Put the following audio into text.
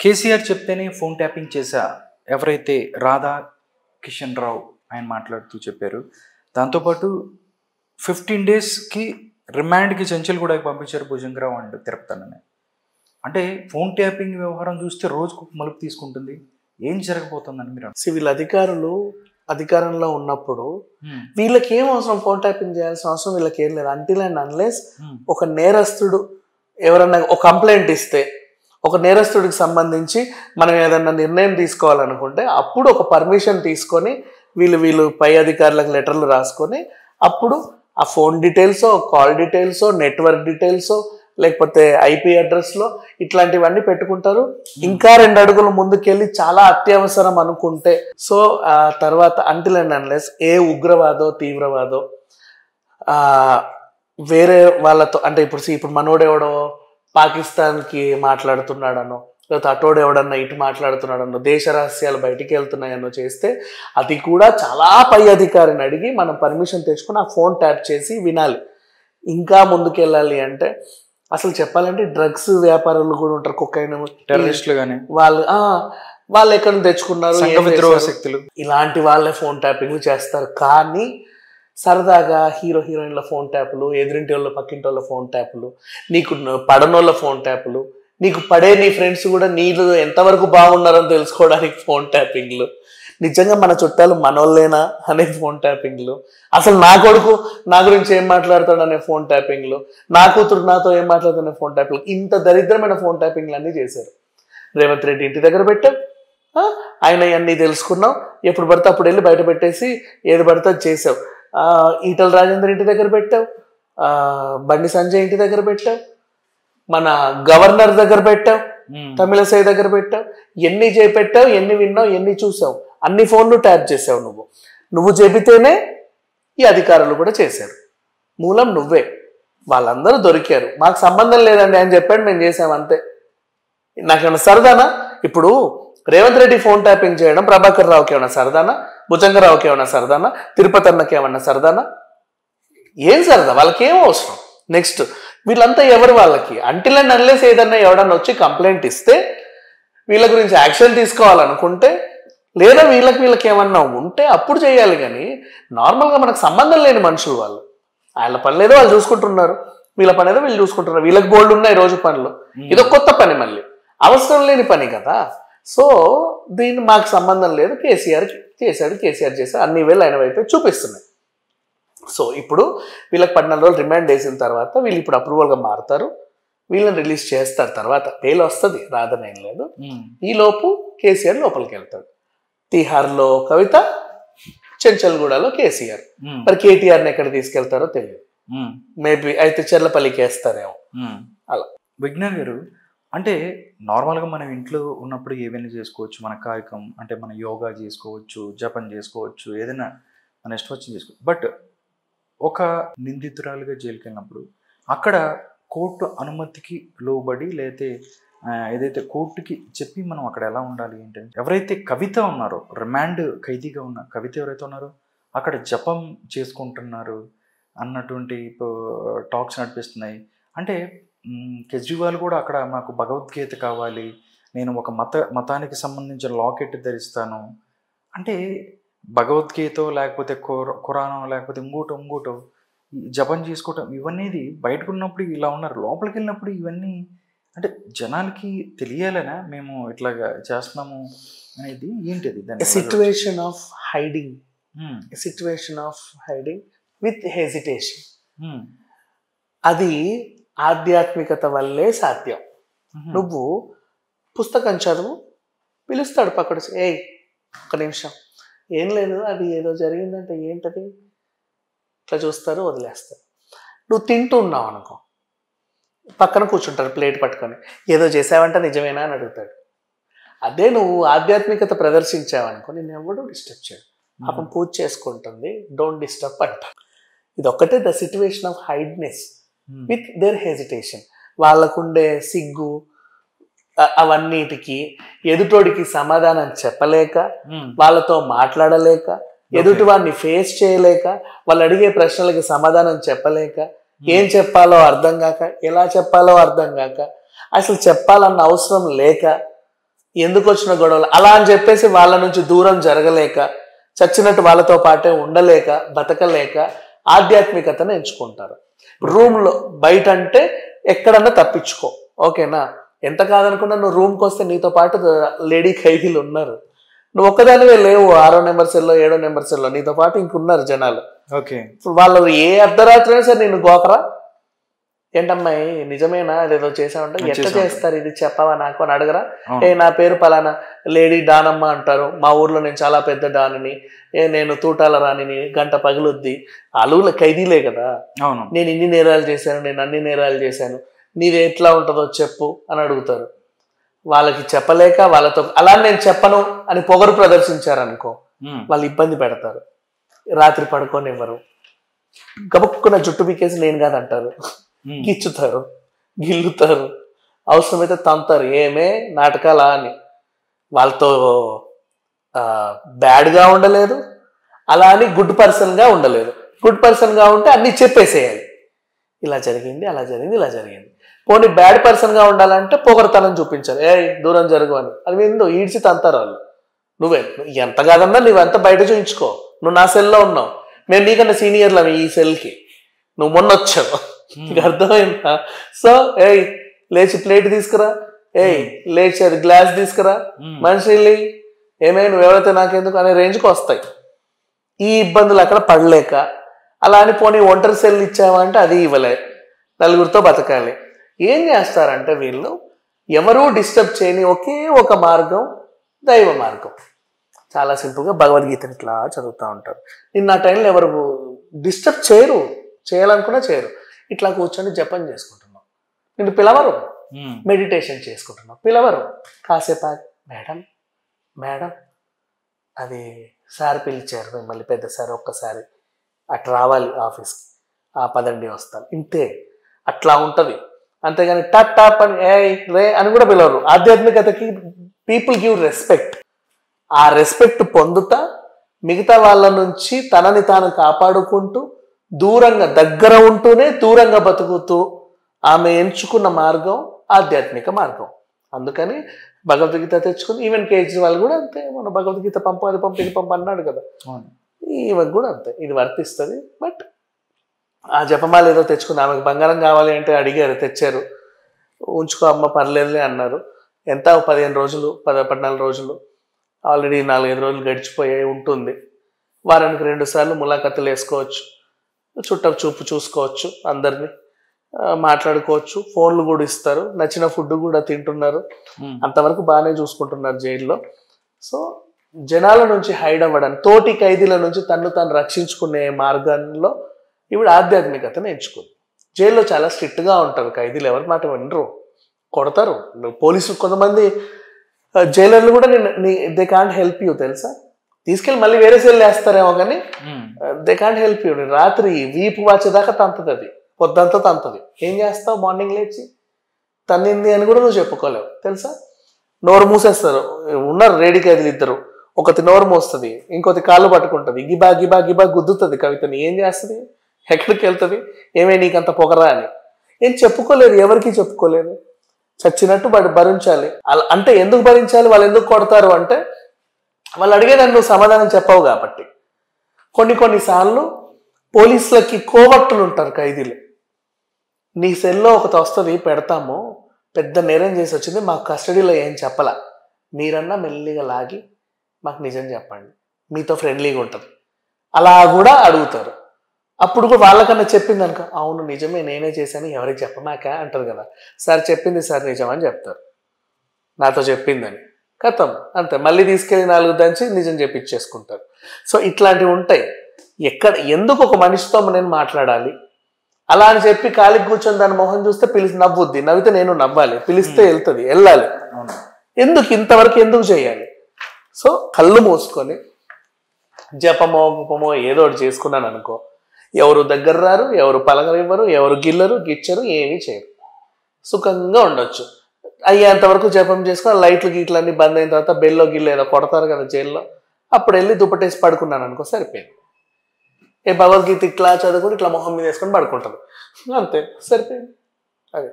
కేసీఆర్ చెప్తేనే phone tapping చేశా ఎవరైతే రాధా కిషన్ రావు ఆయన మాట్లాడుతూ చెప్పారు. దాంతోపాటు 15 డేస్కి రిమాండ్కి చెంచల్గూడకి పంపించారు భుజంగరావు అండ్ తిరుపతన్నని. అంటే ఫోన్ ట్యాపింగ్ వ్యవహారం చూస్తే రోజుకు మలుపు తీసుకుంటుంది. ఏం జరగబోతుందని మీరు? సివిల్ అధికారులు అధికారంలో ఉన్నప్పుడు వీళ్ళకి ఏం అవసరం, ఫోన్ ట్యాపింగ్ చేయాల్సిన అవసరం వీళ్ళకి ఏం లేదు. అంటిల్ అండ్ అన్లెస్ ఒక నేరస్తుడు ఎవరన్నా ఒక కంప్లైంట్ ఇస్తే, ఒక నేరస్తుడికి సంబంధించి మనం ఏదన్నా నిర్ణయం తీసుకోవాలనుకుంటే అప్పుడు ఒక పర్మిషన్ తీసుకొని వీళ్ళు పై అధికారులకు లెటర్లు రాసుకొని అప్పుడు ఆ ఫోన్ డీటెయిల్సో, కాల్ డీటెయిల్సో, నెట్వర్క్ డీటెయిల్సో, లేకపోతే ఐపీ అడ్రస్లో ఇట్లాంటివన్నీ పెట్టుకుంటారు. ఇంకా 2 అడుగులు ముందుకెళ్ళి చాలా అత్యవసరం అనుకుంటే సో ఆ తర్వాత అంటిల్ అండ్ అన్లెస్ ఏ ఉగ్రవాదో తీవ్రవాదో వేరే వాళ్ళతో, అంటే ఇప్పుడు మనోడెవడో పాకిస్తాన్కి మాట్లాడుతున్నాడనో, లేకపోతే అటోడు ఎవడన్నా ఇటు మాట్లాడుతున్నాడనో, దేశ రహస్యాలు బయటికి వెళ్తున్నాయనో చేస్తే అది కూడా చాలా పై అధికారిని అడిగి మనం పర్మిషన్ తెచ్చుకొని ఆ ఫోన్ ట్యాప్ చేసి వినాలి. ఇంకా ముందుకెళ్ళాలి అంటే అసలు చెప్పాలంటే డ్రగ్స్ వ్యాపారులు కూడా ఉంటారు, కొకైన్ టెర్రరిస్టులు కానీ వాళ్ళు ఎక్కడ తెచ్చుకున్నారు, శక్తులు ఇలాంటి వాళ్ళే ఫోన్ ట్యాపింగ్లు చేస్తారు. కానీ సరదాగా హీరోయిన్ల ఫోన్ ట్యాపులు, ఎదురింటి వాళ్ళ పక్కింటి వాళ్ళ ఫోన్ ట్యాపులు, నీకు పడనోళ్ళ ఫోన్ ట్యాపులు, నీకు పడే నీ ఫ్రెండ్స్ కూడా నీళ్ళు ఎంతవరకు బాగున్నారని తెలుసుకోవడానికి ఫోన్ ట్యాపింగ్లు, నిజంగా మన చుట్టాలు మనోళ్ళేనా అనే ఫోన్ ట్యాపింగ్లు, అసలు నా కొడుకు నా గురించి ఏం మాట్లాడతాడు అనే ఫోన్ ట్యాపింగ్లు, నా కూతురు నాతో ఏం మాట్లాడుతున్న ఫోన్ ట్యాపింగ్లు, ఇంత దరిద్రమైన ఫోన్ ట్యాపింగ్లు అన్నీ చేశారు. రేవంత్ రెడ్డి ఇంటి దగ్గర పెట్టాం, ఆయన అన్నీ తెలుసుకున్నాం, ఎప్పుడు పడితే అప్పుడు వెళ్ళి బయట పెట్టేసి ఏది పడితే అది చేసావు. ఈటల రాజేందర్ ఇంటి దగ్గర పెట్టావు, బండి సంజయ్ ఇంటి దగ్గర పెట్టావు, మన గవర్నర్ దగ్గర పెట్టావు, తమిళసై దగ్గర పెట్టావు, ఎన్ని చేపెట్టావు, ఎన్ని విన్నావు, ఎన్ని చూసావు, అన్ని ఫోన్లు ట్యాప్ చేసావు. నువ్వు చెబితేనే ఈ అధికారులు కూడా చేశారు, మూలం నువ్వే. వాళ్ళందరూ దొరికారు, మాకు సంబంధం లేదండి అని చెప్పాడు, మేము చేసాం అంతే. నాకేమన్నా సరదానా? ఇప్పుడు రేవంత్ రెడ్డి ఫోన్ ట్యాపింగ్ చేయడం ప్రభాకర్ రావుకి ఏమన్నా సరదానా, భుజంగరావుకి ఏమన్నా సరదానా, తిరుపతి అన్నకి ఏమన్నా సరదానా? ఏం సరదా? వాళ్ళకి ఏం అవసరం? నెక్స్ట్ వీళ్ళంతా ఎవరు? వాళ్ళకి అంటిల్ అండ్ అన్లెస్ ఏదన్నా ఎవడన్నా వచ్చి కంప్లైంట్ ఇస్తే వీళ్ళ గురించి యాక్షన్ తీసుకోవాలనుకుంటే, లేదా వీళ్ళకి ఏమన్నా ఉంటే అప్పుడు చేయాలి. కానీ నార్మల్గా మనకు సంబంధం లేని మనుషులు వాళ్ళు, వాళ్ళ పని లేదో వాళ్ళు చూసుకుంటున్నారు, వీళ్ళ పని ఏదో వీళ్ళు చూసుకుంటున్నారు. వీళ్ళకి బోల్డ్ ఉన్నాయి రోజు పనులు, ఇదో కొత్త పని, మళ్ళీ అవసరం లేని పని కదా. సో దీన్ని మాకు సంబంధం లేదు, కేసీఆర్ చేశాడు, అన్ని వేలు ఆయన వైపు చూపిస్తున్నాయి. సో ఇప్పుడు వీళ్ళకి 14 రోజులు రిమాండ్ వేసిన తర్వాత వీళ్ళు ఇప్పుడు అప్రూవల్గా మారుతారు, వీళ్ళని రిలీజ్ చేస్తారు. తర్వాత బెయిల్ వస్తుంది, రాదనేం లేదు. ఈ లోపు కేసీఆర్ లోపలికి వెళ్తాడు. తిహార్లో కవిత, చెంచల్గూడలో కేసీఆర్. మరి కేటీఆర్ని ఎక్కడ తీసుకెళ్తారో తెలియదు, మేబీ అయితే చెర్లపల్లికి వేస్తారేమో. అలా విజ్ఞాన్ గారు, అంటే నార్మల్గా మనం ఇంట్లో ఉన్నప్పుడు ఏవైనా చేసుకోవచ్చు, మన కార్యక్రమం అంటే మన యోగా చేసుకోవచ్చు, జపం చేసుకోవచ్చు, ఏదైనా మన ఇష్టం వచ్చి చేసుకోవచ్చు. బట్ ఒక నిందితురాలుగా జైలుకి వెళ్ళినప్పుడు అక్కడ కోర్టు అనుమతికి లోబడి లేకపోతే ఏదైతే కోర్టుకి చెప్పి మనం అక్కడ ఎలా ఉండాలి ఏంటంటే, ఎవరైతే కవిత ఉన్నారో, రిమాండ్ ఖైదీగా ఉన్న కవిత ఎవరైతే ఉన్నారో అక్కడ జపం చేసుకుంటున్నారు అన్నటువంటి టాక్స్ నడిపిస్తున్నాయి. అంటే కేజ్రీవాల్ కూడా అక్కడ నాకు భగవద్గీత కావాలి, నేను ఒక మతానికి సంబంధించిన లాకెట్ ధరిస్తాను అంటే, భగవద్గీత లేకపోతే ఖురానో లేకపోతే ఇంకోటో జపం చేసుకోవటం, ఇవన్నీ బయటకు ఉన్నప్పుడు ఇలా ఉన్నారు, లోపలికి వెళ్ళినప్పుడు ఇవన్నీ అంటే జనాలకి తెలియాలనా మేము ఇట్లాగా చేస్తున్నాము అనేది ఏంటిది? Situation of hiding with hesitation, అది ఆధ్యాత్మికత వల్లే సాధ్యం. నువ్వు పుస్తకం చదువు, పిలుస్తాడు పక్కడు, ఏయ్ ఒక్క నిమిషం, ఏం లేదు అది ఏదో జరిగిందంటే ఏంటది, ఇట్లా చూస్తారు, వదిలేస్తారు. నువ్వు తింటూ ఉన్నావు అనుకో, పక్కన కూర్చుంటారు ప్లేట్ పట్టుకొని, ఏదో చేసావంటే నిజమేనా అని అడుగుతాడు. అదే నువ్వు ఆధ్యాత్మికత ప్రదర్శించావనుకో నిన్ను ఎవడో డిస్టర్బ్ చేయడు, పాపం పూజ చేసుకుంటుంది, డోంట్ డిస్టర్బ్ అంట. ఇది ఒక్కటే the situation of hiddenness with their hesitation. వాళ్ళకుండే సిగ్గు అవన్నిటికి ఎదుటోడికి సమాధానం చెప్పలేక, వాళ్ళతో మాట్లాడలేక, ఎదుటి వాడిని ఫేస్ చేయలేక, వాళ్ళు అడిగే ప్రశ్నలకి సమాధానం చెప్పలేక, ఏం చెప్పాలో అర్థం కాక, ఎలా చెప్పాలో అర్థం కాక, అసలు చెప్పాలన్న అవసరం లేక ఎందుకు వచ్చిన గొడవలు అలా అని చెప్పేసి వాళ్ళ నుంచి దూరం జరగలేక, చచ్చినట్టు వాళ్ళతో పాటే ఉండలేక, బతకలేక ఆధ్యాత్మికతను ఎంచుకుంటారు. రూమ్లో బయట అంటే ఎక్కడన్నా తప్పించుకో, ఓకేనా? ఎంత కాదనుకున్నా నువ్వు రూమ్కి వస్తే నీతో పాటు లేడీ ఖైదీలు ఉన్నారు. నువ్వు ఒక్కదానివే లేవు 6వ నెంబర్ సెల్లో 7వ నెంబర్ సెల్లో, నీతో పాటు ఇంకున్నారు జనాలు. ఓకే. వాళ్ళు ఏ అర్ధరాత్రి అయినా సరే నేను గోకరా, ఏంటమ్మాయి నిజమేనా అదేదో చేసామంటే, ఎట్లా చేస్తారు ఇది చెప్పవా నాకు అని అడగరా? నా పేరు పలానా లేడీ డానమ్మ అంటారు, మా ఊర్లో నేను చాలా పెద్ద డానిని, నేను తూటాల రాణిని, గంట పగులుద్ది. అలుగుల ఖైదీలే కదా, నేను ఇన్ని నేరాలు చేశాను, నేను అన్ని నేరాలు చేశాను, నీది ఎట్లా ఉంటుందో చెప్పు అని అడుగుతారు. వాళ్ళకి చెప్పలేక వాళ్ళతో అలా నేను చెప్పను అని పొగరు ప్రదర్శించారనుకో, వాళ్ళు ఇబ్బంది పెడతారు, రాత్రి పడుకోనివ్వరు, గబుక్కున జుట్టు పీకేసి నేను కాదంటారు, గిచ్చుతారు, గిల్లుతారు, అవసరమైతే తంతారు. ఏమే నాటకాలా అని. వాళ్ళతో బ్యాడ్గా ఉండలేదు, అలా అని గుడ్ పర్సన్గా ఉండలేదు. గుడ్ పర్సన్గా ఉంటే అన్నీ చెప్పేసేయాలి, ఇలా జరిగింది అలా జరిగింది ఇలా జరిగింది. పోనీ బ్యాడ్ పర్సన్గా ఉండాలంటే పొగరతనం చూపించాలి, దూరం జరుగు అని. అది ఎందుకు ఈడ్చి తంతారు వాళ్ళు. నువ్వే ఎంత కాదన్నా నువ్వెంత బయట చూయించుకో, నువ్వు నా సెల్లో ఉన్నావు, మేము నీకన్నా సీనియర్లు ఈ సెల్కి, నువ్వు మొన్న వచ్చావు, నీకు అర్థమైందా? సో లేచి ప్లేట్ తీసుకురా, లేచి అది గ్లాస్ తీసుకురా, మనిషి ఏమే నువ్వెవరైతే నాకెందుకు అనే రేంజ్కి వస్తాయి. ఈ ఇబ్బందులు అక్కడ పడలేక అలా అని పోనీ ఒంటరి సెల్ ఇచ్చావంటే అది ఇవ్వలే, నలుగురితో బతకాలి. ఏం చేస్తారంటే వీళ్ళు ఎవరూ డిస్టర్బ్ చేయని ఒకే ఒక మార్గం దైవ మార్గం. చాలా సింపుల్గా భగవద్గీతని ఇట్లా చదువుతూ ఉంటారు. నిన్న ఆ టైంలో ఎవరు డిస్టర్బ్ చేయరు, చేయాలనుకున్నా చేయరు. ఇట్లా కూర్చొని జపం చేసుకుంటున్నాం, నిన్ను పిలవరు. మెడిటేషన్ చేసుకుంటున్నాం, పిలవరు. కాసేపు మేడం మేడం అది సార్ పిలిచారు మిమ్మల్ని, పెద్ద సార్, ఒక్కసారి అట్లా రావాలి ఆఫీస్కి, పదండి వస్తాను, ఇంతే. అట్లా ఉంటుంది. అంతేగాని టప్ టాప్ అని రే అని కూడా పిలవరు. ఆధ్యాత్మికతకి పీపుల్ గివ్ రెస్పెక్ట్. ఆ రెస్పెక్ట్ పొందుతా మిగతా వాళ్ళ నుంచి తనని తాను కాపాడుకుంటూ దూరంగా, దగ్గర ఉంటూనే దూరంగా బతుకుతూ ఆమె ఎంచుకున్న మార్గం ఆధ్యాత్మిక మార్గం. అందుకని భగవద్గీత తెచ్చుకుని ఈవెన్ కేజ్రీవాల్ కూడా అంతే, మన భగవద్గీత పంపు, అది పంపు, ఇది పంపు అన్నాడు కదా, ఈవెన్ కూడా అంతే, ఇది వర్తిస్తుంది. బట్ ఆ జపమాల ఏదో తెచ్చుకుంది, ఆమెకు బంగారం కావాలి అంటే అడిగారు, తెచ్చారు, ఉంచుకో అమ్మ పర్లేదులే అన్నారు. ఎంత 15 రోజులు 14 రోజులు, ఆల్రెడీ 4-5 రోజులు గడిచిపోయాయి ఉంటుంది. వారానికి 2 సార్లు ములాఖతులు వేసుకోవచ్చు, చుట్ట చూపు చూసుకోవచ్చు, అందరినీ మాట్లాడుకోవచ్చు, ఫోన్లు కూడా ఇస్తారు, నచ్చిన ఫుడ్ కూడా తింటున్నారు, అంతవరకు బాగానే చూసుకుంటున్నారు జైల్లో. సో జనాల నుంచి హైడ్ అవ్వడానికి, తోటి ఖైదీల నుంచి తను తాను రక్షించుకునే మార్గంలో ఇప్పుడు ఆధ్యాత్మికతను ఎంచుకుంది. జైల్లో చాలా స్ట్రిక్ట్గా ఉంటారు ఖైదీలు, ఎవరి మాట వినరు, కొడతారు. పోలీసులు కొంతమంది జైలర్లు కూడా దే కాంట్ హెల్ప్ యూ, తెలుసా? తీసుకెళ్ళి మళ్ళీ వేరే సెల్ వేస్తారేమో కానీ దే కాంట్ హెల్ప్ యూ. రాత్రి వీపు వచ్చేదాకా తంతది, అది పొద్దంతా తంతది. ఏం చేస్తావు? మార్నింగ్ లేచి తన్నింది అని కూడా నువ్వు చెప్పుకోలేవు, తెలుసా? నోరు మూసేస్తారు. ఉన్నారు రెడీ ఖైదీలు ఇద్దరు, ఒకటి నోరు మోస్తుంది, ఇంకోటి కాళ్ళు పట్టుకుంటుంది, గిబా గిబా గిబా గుద్దుతుంది కవితని. ఏం చేస్తుంది? ఎక్కడికి వెళ్తుంది? ఏమే నీకంత పొగరా అని ఏం చెప్పుకోలేదు, ఎవరికి చెప్పుకోలేదు. చచ్చినట్టు వాడు భరించాలి. అంటే ఎందుకు భరించాలి? వాళ్ళు ఎందుకు కొడతారు అంటే వాళ్ళు అడిగేదాన్ని నువ్వు సమాధానం చెప్పవు కాబట్టి. కొన్నిసార్లు పోలీసులకి కోవట్టులు ఉంటారు ఖైదీలు. నీ సెల్లో ఒకటి వస్తుంది, పెడతాము, పెద్ద నేరం చేసి వచ్చింది, మాకు కస్టడీలో ఏం చెప్పలా, మీరన్నా మెల్లిగా లాగి మాకు నిజం చెప్పండి, మీతో ఫ్రెండ్లీగా ఉంటుంది, అలా కూడా అడుగుతారు. అప్పుడు కూడా వాళ్ళకన్నా చెప్పింది అనుకో, అవును నిజమే నేనే చేశాను, ఎవరికి చెప్పమాక అంటారు కదా. సార్ చెప్పింది సార్ నిజం అని చెప్తారు, నాతో చెప్పిందని, కథం అంతే. మళ్ళీ తీసుకెళ్ళి 4 దంచి నిజం చెప్పించేసుకుంటారు. సో ఇట్లాంటివి ఉంటాయి. ఎందుకు ఒక మనిషితో నేను మాట్లాడాలి అలా అని చెప్పి కాలికి కూర్చొని దాని మొహం చూస్తే పిలిచి నవ్వుద్ది, నవ్వితే నేను నవ్వాలి, పిలిస్తే వెళ్తుంది, వెళ్ళాలి. ఎందుకు ఇంతవరకు ఎందుకు చేయాలి? సో కళ్ళు మూసుకొని జపమో గుపమో ఏదో ఒకటి చేసుకున్నాను అనుకో, ఎవరు దగ్గర రారు, ఎవరు పలకరివ్వరు, ఎవరు గిల్లరు గిచ్చరు, ఏమీ చేయరు, సుఖంగా ఉండొచ్చు. అయ్యేంతవరకు జపం చేసుకొని లైట్లు గీట్లు అన్ని బంద్ అయిన తర్వాత బెల్లో గిల్లు ఏదో కొడతారు కదా జైల్లో, అప్పుడు వెళ్ళి దుప్పటేసి పడుకున్నాను అనుకో, సరిపోయింది. భగవద్గీత ఇట్లా చదువుకుని ఇట్లా మొహం మీద వేసుకొని పడుకుంటారు, అంతే, సరిపోయింది. అదే